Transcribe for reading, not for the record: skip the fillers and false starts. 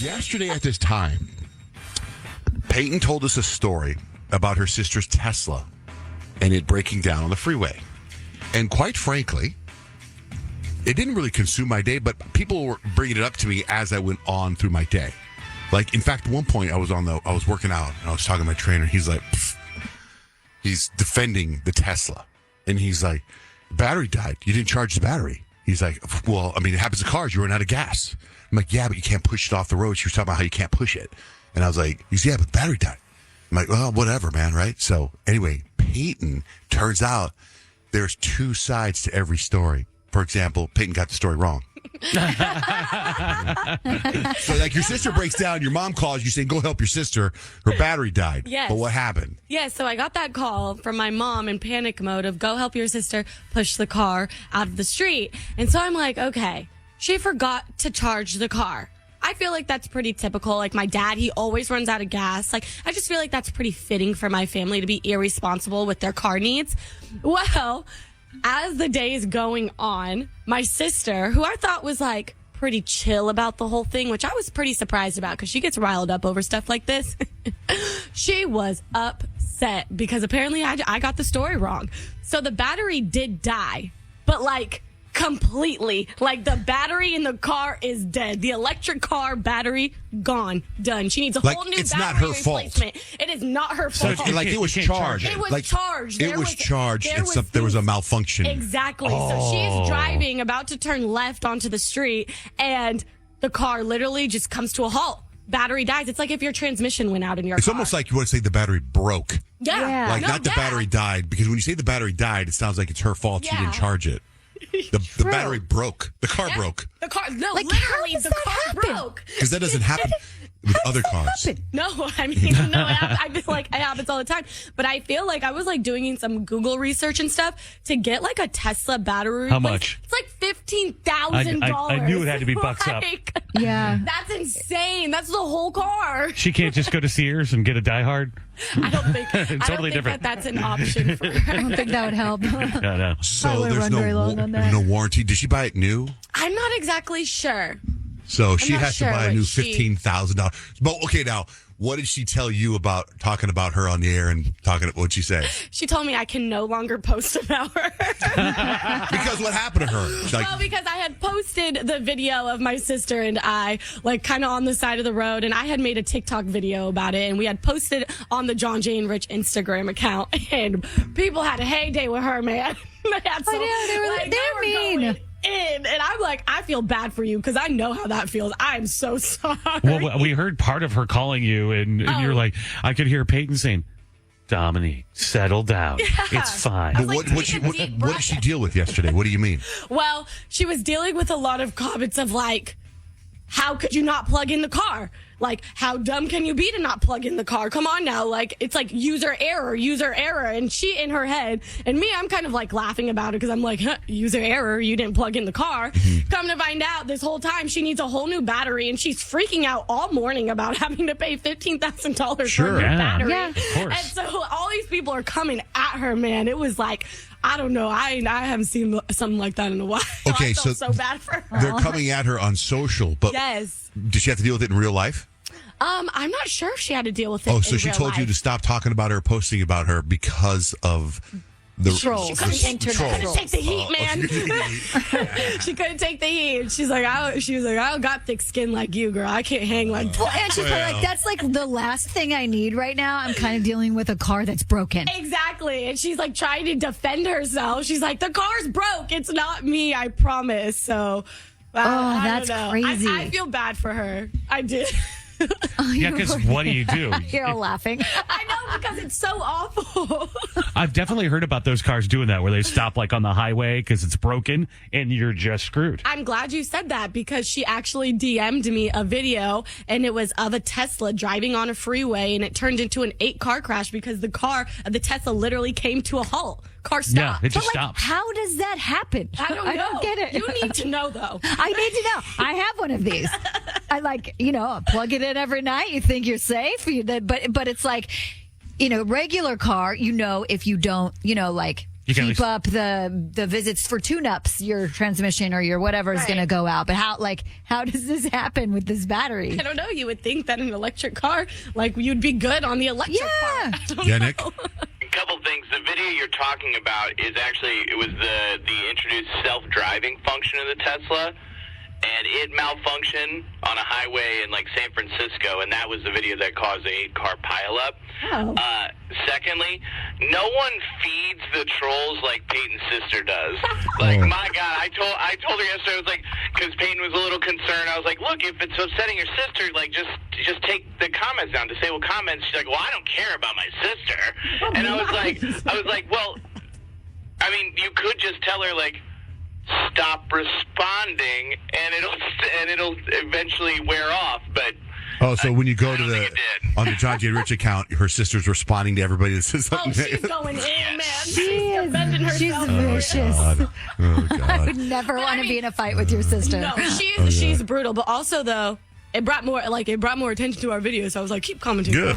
Yesterday at this time, Peyton told us a story about her sister's Tesla and it breaking down on the freeway. And quite frankly, it didn't really consume my day, but people were bringing it up to me as I went on through my day. Like, in fact, at one point I was working out and I was talking to my trainer. He's like, he's defending the Tesla. And he's like, battery died. You didn't charge the battery. He's like, well, I mean, it happens to cars. You run out of gas. I'm like, yeah, but you can't push it off the road. She was talking about how you can't push it. And I was like, he's, yeah, but the battery died. I'm like, well, whatever, man, right? So anyway, Peyton, turns out there's two sides to every story. For example, Peyton got the story wrong. So, like, your sister breaks down, your mom calls you saying, go help your sister. Her battery died. Yes. But what happened? Yeah, so I got that call from my mom in panic mode of go help your sister push the car out of the street. And so I'm like, okay, she forgot to charge the car. I feel like that's pretty typical. Like, my dad, he always runs out of gas. Like, I just feel like that's pretty fitting for my family to be irresponsible with their car needs. Well, as the day is going on, my sister, who I thought was like pretty chill about the whole thing, which I was pretty surprised about because she gets riled up over stuff like this. She was upset because apparently I got the story wrong. So the battery did die, but like completely. Like, the battery in the car is dead. The electric car battery gone, done. She needs a whole new it's battery not her replacement. fault. It is not her So fault. it was charged. It was Like, charged. It was charged. There was a malfunction. Exactly. So she's driving, about to turn left onto the street, and the car literally just comes to a halt. Battery dies. It's like if your transmission went out in your car. It's almost like you want to say the battery broke. Yeah. Like, not the battery died, because when you say the battery died, it sounds like it's her fault. She didn't charge it. The battery broke. The car broke. The car, no, Like, literally, how does the that car happen? broke. Because that doesn't happen with other cars. No, I mean, no, I feel like it happens all the time. But I feel like I was like doing some Google research and stuff to get like a Tesla battery. How much? It's like $15,000. I knew it had to be bucks up. Yeah. That's insane. That's the whole car. She can't just go to Sears and get a Die Hard. I don't think Totally different. that's an option for her. I don't think that would help. No. So Probably there's run very long on that. no warranty. Did she buy it new? I'm not exactly sure. So she not has sure to buy a what new she- $15,000. But okay, now what did she tell you about talking about her on the air and what'd she say? She told me I can no longer post about her. Because what happened to her? She's like, Well, because I had posted the video of my sister and I, like, kind of on the side of the road, and I had made a TikTok video about it, and we had posted on the John Jane Rich Instagram account, and people had a heyday with her, man. I know, they were mean. going in, and I'm like, I feel bad for you because I know how that feels. I'm so sorry. Well, we heard part of her calling you, and you're like, I could hear Peyton saying, Dominique, settle down. It's fine. but like, what take a deep did breath. she deal with yesterday? What do you mean? Well, she was dealing with a lot of comments of like, how could you not plug in the car? Like, how dumb can you be to not plug in the car? Come on now. Like, it's like user error. And she in her head, and me, I'm kind of like laughing about it because I'm like, user error. You didn't plug in the car. Come to find out this whole time she needs a whole new battery, and she's freaking out all morning about having to pay $15,000 Sure. for a new Yeah. battery. Yeah. Of course. And so all these people are coming at her, man. It was like, I don't know. I haven't seen something like that in a while. Okay, I felt so so bad for her. They're coming at her on social, but Yes. did she have to deal with it in real life? I'm not sure if she had to deal with it. Oh, so in she real told you life. to stop talking about her, posting about her because of the Trolls. She couldn't Internet trolls. take the heat, man. She couldn't take the heat. She's like, I don't got thick skin like you, girl. I can't hang like that. Well, and she's probably like, that's like the last thing I need right now. I'm kind of dealing with a car that's broken. Exactly. And she's like trying to defend herself. She's like, the car's broke. It's not me, I promise. So, I that's don't know. crazy. I feel bad for her. I did. Yeah, because what do you do? You're all laughing. I know, because it's so awful. I've definitely heard about those cars doing that, where they stop like on the highway because it's broken and you're just screwed. I'm glad you said that because she actually DM'd me a video and it was of a Tesla driving on a freeway and it turned into an 8-car crash because the Tesla literally came to a halt. Car stopped. Yeah, it just But, like, stops. how does that happen? I don't know. I don't get it. You need to know, though. I need to know. I have one of these. I plug it in every night. You think you're safe, but it's like, regular car, if you don't, like You can keep up the visits for tune-ups, your transmission or your whatever is Right. going to go out. But how does this happen with this battery? I don't know. You would think that an electric car, like, you'd be good on the electric Yeah. part. I don't Yeah, know. Nick? A couple things. The video you're talking about is actually, it was the introduced self-driving function of the Tesla, and it malfunctioned on a highway in like San Francisco, and that was the video that caused the 8-car pileup. Oh. Secondly, no one feeds the trolls like Peyton's sister does. Like, my God, I told her yesterday, I was like, because Peyton was a little concerned. I was like, look, if it's upsetting your sister, like, just take the comments down, disable comments. She's like, well, I don't care about my sister. And I was like, well, I mean, you could just tell her, like, stop responding, and it'll eventually wear off. But Oh, so when you go I to don't think it did. on the John J. Rich account, her sister's responding to everybody that says Oh, something. she's going in, man. She is. defending She's herself. vicious. Oh, I God. would never want to I mean- be in a fight with your sister. No, she's brutal, but also though, it brought more attention to our video. So I was like, keep commenting. Good.